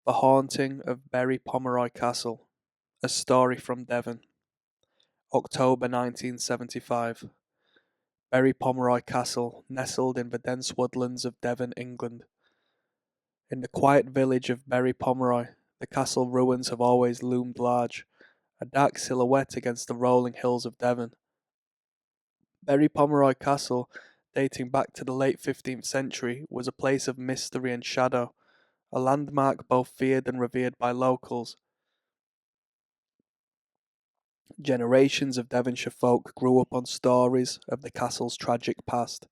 The Haunting of Bury Pomeroy Castle, a story from Devon, October 1975. Bury Pomeroy Castle, nestled in the dense woodlands of Devon, England. In the quiet village of Bury Pomeroy, the castle ruins have always loomed large, a dark silhouette against the rolling hills of Devon. Bury Pomeroy Castle, dating back to the late 15th century, was a place of mystery and shadow, a landmark both feared and revered by locals. Generations of Devonshire folk grew up on stories of the castle's tragic past,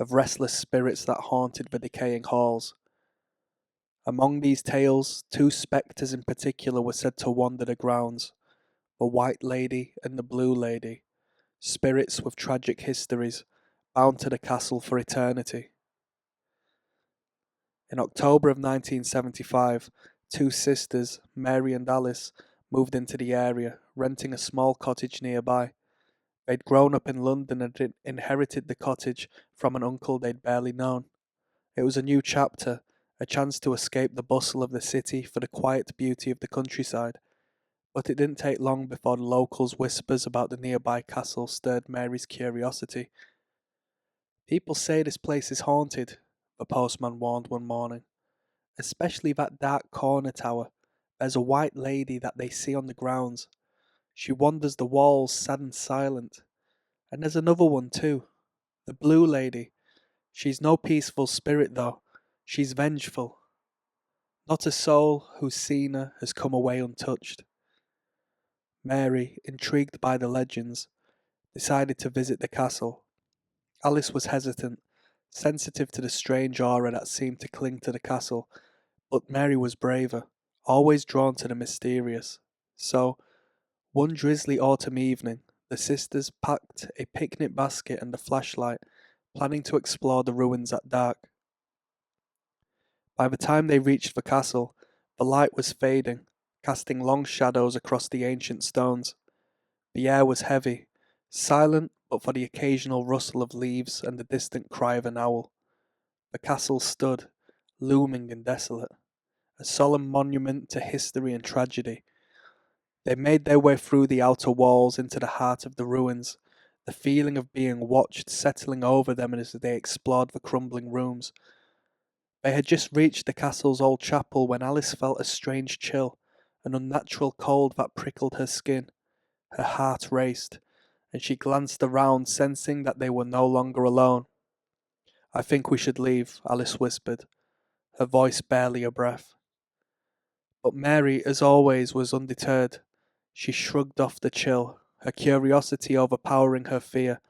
of restless spirits that haunted the decaying halls. Among these tales, two spectres in particular were said to wander the grounds: the White Lady and the Blue Lady, spirits with tragic histories, bound to the castle for eternity. In October of 1975, two sisters, Mary and Alice, moved into the area, renting a small cottage nearby. They'd grown up in London and had inherited the cottage from an uncle they'd barely known. It was a new chapter, a chance to escape the bustle of the city for the quiet beauty of the countryside. But it didn't take long before the locals' whispers about the nearby castle stirred Mary's curiosity. "People say this place is haunted," the postman warned one morning. "Especially that dark corner tower. There's a white lady that they see on the grounds. She wanders the walls sad and silent. And there's another one too. The Blue Lady. She's no peaceful spirit though. She's vengeful. Not a soul who's seen her has come away untouched." Mary, intrigued by the legends, decided to visit the castle. Alice was hesitant, sensitive to the strange aura that seemed to cling to the castle, but Mary was braver, always drawn to the mysterious. So, one drizzly autumn evening, the sisters packed a picnic basket and a flashlight, planning to explore the ruins at dark. By the time they reached the castle, the light was fading, casting long shadows across the ancient stones. The air was heavy, silent but for the occasional rustle of leaves and the distant cry of an owl. The castle stood, looming and desolate, a solemn monument to history and tragedy. They made their way through the outer walls into the heart of the ruins, the feeling of being watched settling over them as they explored the crumbling rooms. They had just reached the castle's old chapel when Alice felt a strange chill, an unnatural cold that prickled her skin. Her heart raced, and she glanced around, sensing that they were no longer alone. "I think we should leave," Alice whispered, her voice barely a breath. But Mary, as always, was undeterred. She shrugged off the chill, her curiosity overpowering her fear.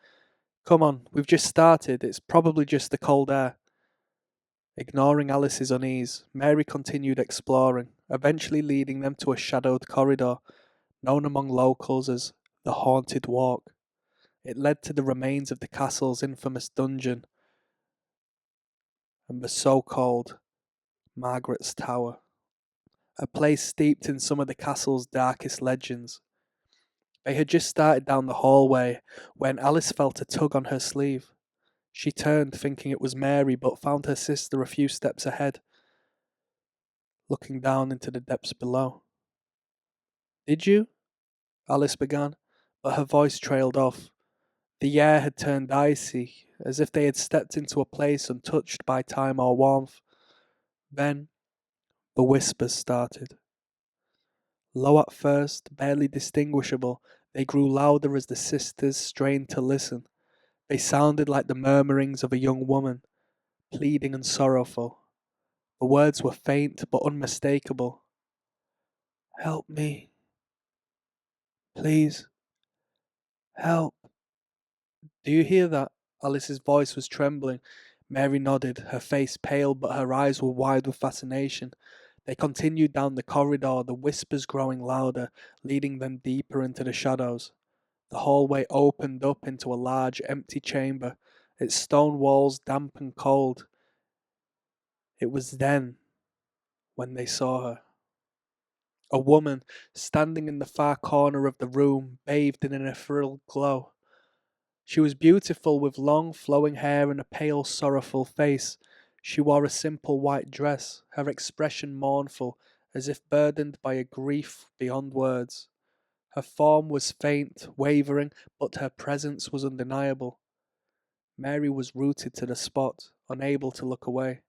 "Come on, we've just started. It's probably just the cold air." Ignoring Alice's unease, Mary continued exploring, eventually leading them to a shadowed corridor, known among locals as the Haunted Walk. It led to the remains of the castle's infamous dungeon and the so-called Margaret's Tower, a place steeped in some of the castle's darkest legends. They had just started down the hallway when Alice felt a tug on her sleeve. She turned, thinking it was Mary, but found her sister a few steps ahead, looking down into the depths below. "Did you?" Alice began, but her voice trailed off. The air had turned icy, as if they had stepped into a place untouched by time or warmth. Then the whispers started. Low at first, barely distinguishable, they grew louder as the sisters strained to listen. They sounded like the murmurings of a young woman, pleading and sorrowful. The words were faint but unmistakable. "Help me. Please. Help." "Do you hear that?" Alice's voice was trembling. Mary nodded, her face pale but her eyes were wide with fascination. They continued down the corridor, the whispers growing louder, leading them deeper into the shadows. The hallway opened up into a large, empty chamber, its stone walls damp and cold. It was then when they saw her. A woman, standing in the far corner of the room, bathed in an ethereal glow. She was beautiful, with long, flowing hair and a pale, sorrowful face. She wore a simple white dress, her expression mournful, as if burdened by a grief beyond words. Her form was faint, wavering, but her presence was undeniable. Mary was rooted to the spot, unable to look away.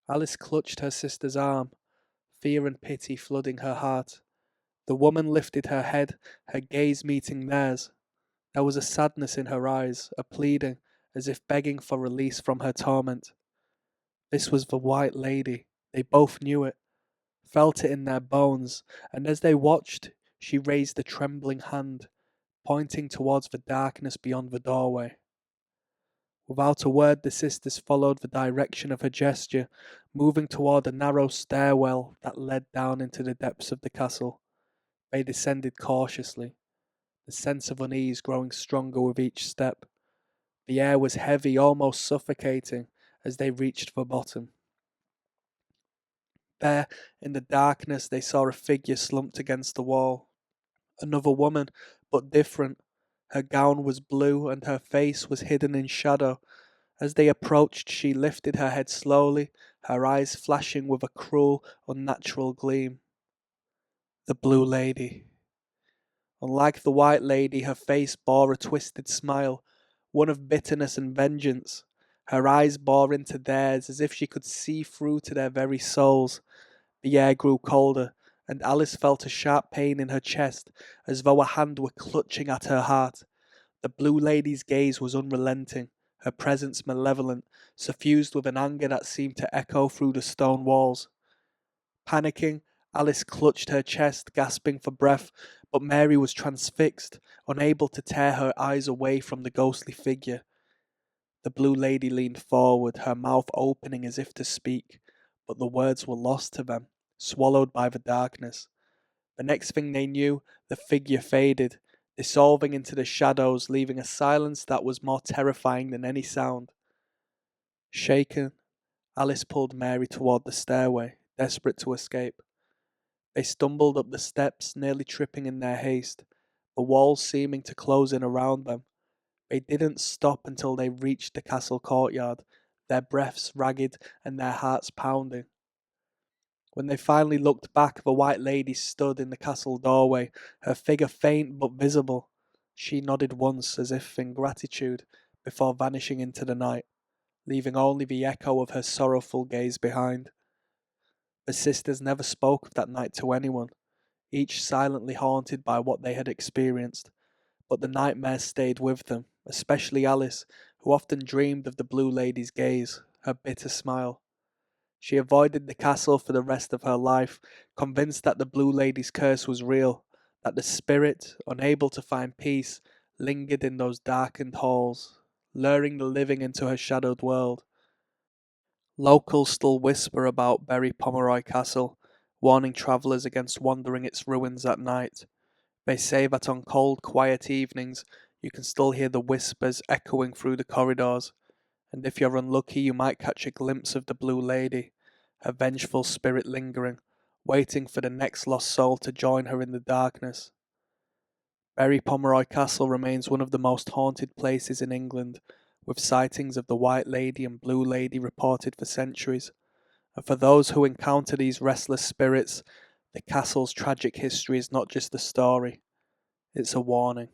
Alice clutched her sister's arm, fear and pity flooding her heart. The woman lifted her head, her gaze meeting theirs. There was a sadness in her eyes, a pleading, as if begging for release from her torment. This was the White Lady. They both knew it, felt it in their bones, and as they watched, she raised a trembling hand, pointing towards the darkness beyond the doorway. Without a word, the sisters followed the direction of her gesture, moving toward a narrow stairwell that led down into the depths of the castle. They descended cautiously, the sense of unease growing stronger with each step. The air was heavy, almost suffocating, as they reached the bottom. There, in the darkness, they saw a figure slumped against the wall. Another woman, but different. Her gown was blue, and her face was hidden in shadow. As they approached, she lifted her head slowly, her eyes flashing with a cruel, unnatural gleam. The Blue Lady. Unlike the White Lady, her face bore a twisted smile, one of bitterness and vengeance. Her eyes bore into theirs as if she could see through to their very souls. The air grew colder, and Alice felt a sharp pain in her chest, as though a hand were clutching at her heart. The Blue Lady's gaze was unrelenting, her presence malevolent, suffused with an anger that seemed to echo through the stone walls. Panicking, Alice clutched her chest, gasping for breath, but Mary was transfixed, unable to tear her eyes away from the ghostly figure. The Blue Lady leaned forward, her mouth opening as if to speak, but the words were lost to them, swallowed by the darkness. The next thing they knew, the figure faded, dissolving into the shadows, leaving a silence that was more terrifying than any sound. Shaken, Alice pulled Mary toward the stairway, desperate to escape. They stumbled up the steps, nearly tripping in their haste, the walls seeming to close in around them. They didn't stop until they reached the castle courtyard, their breaths ragged and their hearts pounding. When they finally looked back, the White Lady stood in the castle doorway, her figure faint but visible. She nodded once, as if in gratitude, before vanishing into the night, leaving only the echo of her sorrowful gaze behind. The sisters never spoke of that night to anyone, each silently haunted by what they had experienced, but the nightmare stayed with them, especially Alice, who often dreamed of the Blue Lady's gaze, her bitter smile. She avoided the castle for the rest of her life, convinced that the Blue Lady's curse was real, that the spirit, unable to find peace, lingered in those darkened halls, luring the living into her shadowed world. Locals still whisper about Bury Pomeroy Castle, warning travellers against wandering its ruins at night. They say that on cold, quiet evenings you can still hear the whispers echoing through the corridors, and if you're unlucky you might catch a glimpse of the Blue Lady, her vengeful spirit lingering, waiting for the next lost soul to join her in the darkness. Bury Pomeroy Castle remains one of the most haunted places in England, with sightings of the White Lady and Blue Lady reported for centuries. And for those who encounter these restless spirits, the castle's tragic history is not just a story, it's a warning.